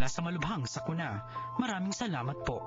mula sa malubhang sakuna. Maraming salamat po.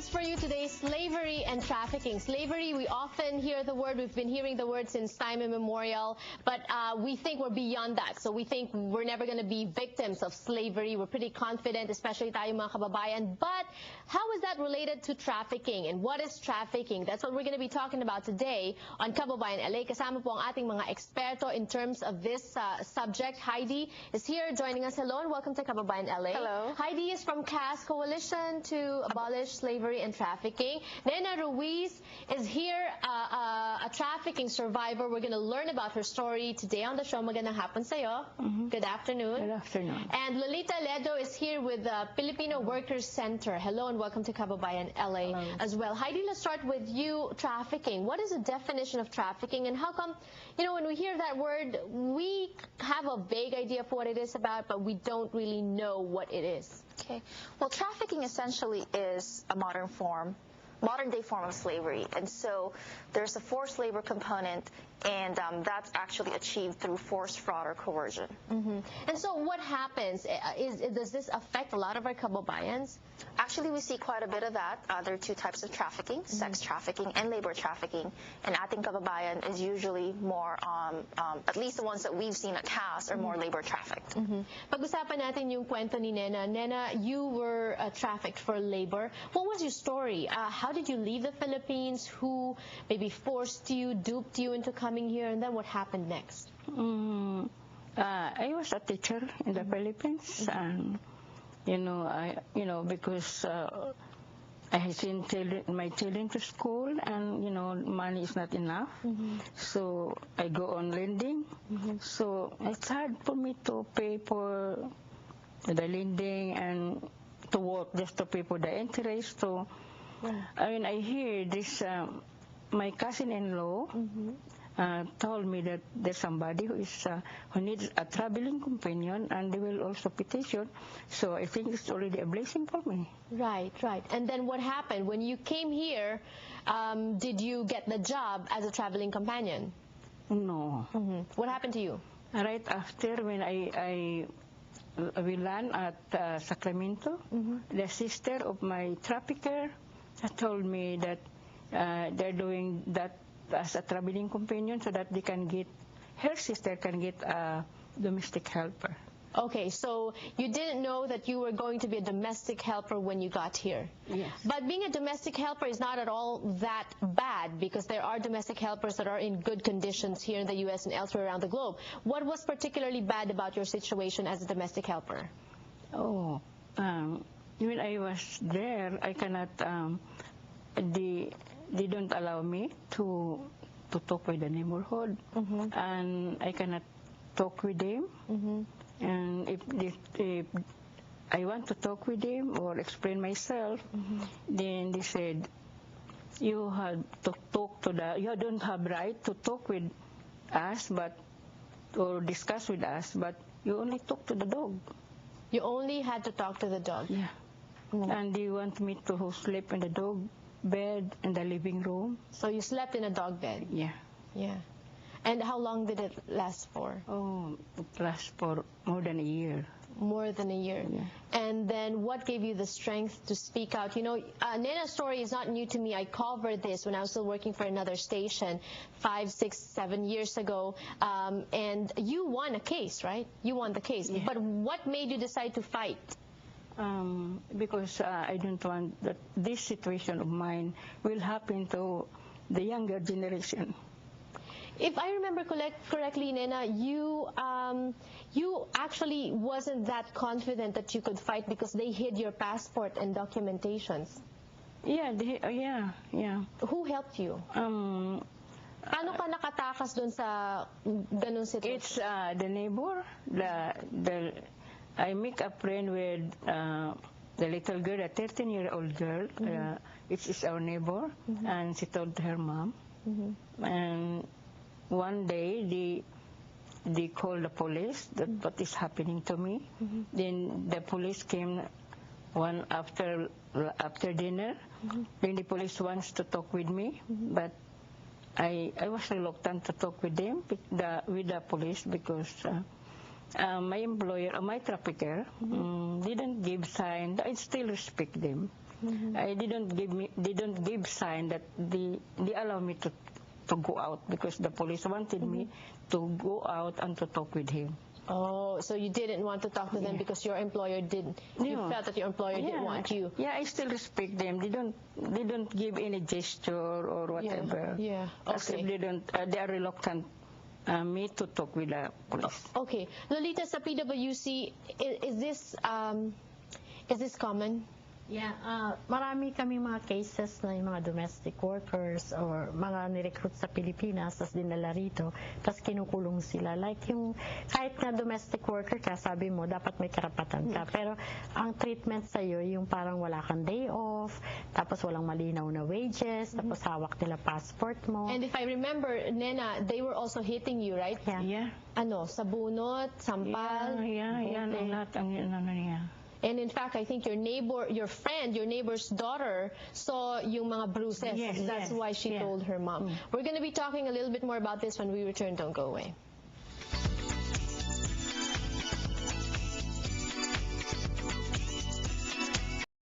For you today, slavery and trafficking. Slavery, we often hear the word, we've been hearing the word since time immemorial, but we think we're beyond that. So we think we're never going to be victims of slavery. We're pretty confident, especially tayo mga kababayan. But how is that related to trafficking? And what is trafficking? That's what we're going to be talking about today on Kababayan LA. Kasama po ang ating mga eksperto in terms of this subject. Heidi is here joining us. Hello and welcome to Kababayan LA. Hello. Heidi is from CAS, Coalition to Abolish Slavery and Trafficking. Nena Ruiz is here, a trafficking survivor. We're going to learn about her story today on the show. Magandang hapon sa'yo. Good afternoon. Good afternoon. And Lolita Ledo is here with the Filipino Workers Center. Hello and welcome to Kababayan LA. Hello. As well. Heidi, let's start with you. Trafficking. What is the definition of trafficking, and how come, when we hear that word, we have a vague idea of what it is about, but we don't really know what it is? Okay. Well, trafficking essentially is a modern day form of slavery. And so there's a forced labor component, and that's actually achieved through force, fraud, or coercion. And so what happens? Does this affect a lot of our kababayans? Actually, we see quite a bit of that. There are two types of trafficking, sex trafficking and labor trafficking. And ating kababayan is usually more, at least the ones that we've seen at CAS, are more labor trafficked. Pag-usapan natin yung kwento ni Nena. Nena, you were trafficked for labor. What was your story? How did you leave the Philippines? Who maybe forced you, duped you into coming here? And then what happened next? I was a teacher in the Philippines, and because I sent my children to school, and money is not enough, so I go on lending. So it's hard for me to pay for the lending and to work just to pay for the interest. So I hear this. My cousin-in-law told me that there's somebody who needs a traveling companion, and they will also petition. So I think it's already a blessing for me. Right. And then what happened when you came here? Did you get the job as a traveling companion? No. What happened to you? Right after, when we land at Sacramento, the sister of my trafficker told me that they're doing that as a traveling companion so that her sister can get a domestic helper. Okay, so you didn't know that you were going to be a domestic helper when you got here. Yes. But being a domestic helper is not at all that bad, because there are domestic helpers that are in good conditions here in the U.S. and elsewhere around the globe. What was particularly bad about your situation as a domestic helper? When I was there, I cannot. They don't allow me to talk with the neighborhood, and I cannot talk with them. And if I want to talk with them or explain myself, then they said, you have to talk you don't have right to talk with us, or discuss with us, but you only talk to the dog. You only had to talk to the dog? Yeah. And they want me to sleep in the dog bed in the living room. So you slept in a dog bed? Yeah. And how long did it last for? It lasts for more than a year. More than a year. Yeah. And then what gave you the strength to speak out? Nena's story is not new to me. I covered this when I was still working for another station 5, 6, 7 years ago. And you won a case, right? You won the case. Yeah. But what made you decide to fight? Because I don't want that this situation of mine will happen to the younger generation. If I remember correctly, Nena, you actually wasn't that confident that you could fight because they hid your passport and documentations. Yeah. Who helped you? Paano ka nakatakas dun sa ganung situation? It's the neighbor. I make a friend with the little girl, a 13-year-old girl. It is our neighbor, and she told her mom. And one day they called the police that what is happening to me. Then the police came after dinner. Then the police wants to talk with me, but I was reluctant to talk with them, with the police, because my employer, my trafficker, didn't give sign. I still respect them. I didn't give sign that they allow me to go out, because the police wanted me to go out and to talk with him. Oh, so you didn't want to talk to them because your employer didn't. You No. felt that your employer didn't want you. Yeah, I still respect them. They don't give any gesture or whatever. Yeah. As if Okay. they are reluctant me to talk with the police. Okay, Lolita, sa PWC, is this common? Yeah, marami kaming mga cases na yung mga domestic workers or mga nirecruit sa Pilipinas, tapos dinala rito, tapos kinukulong sila. Like yung, kahit na domestic worker ka, sabi mo, dapat may karapatan ka. Pero ang treatment sa'yo, yung parang wala kang day off, tapos walang malinaw na wages, tapos hawak nila passport mo. And if I remember, Nena, they were also hitting you, right? Yeah. Yeah. Ano, sa bunot, sampal. Yeah, ang lahat ang ano niya. And in fact, I think your neighbor's daughter saw yung mga bruises. Yes, That's yes, why she yeah. told her mom. We're going to be talking a little bit more about this when we return. Don't go away.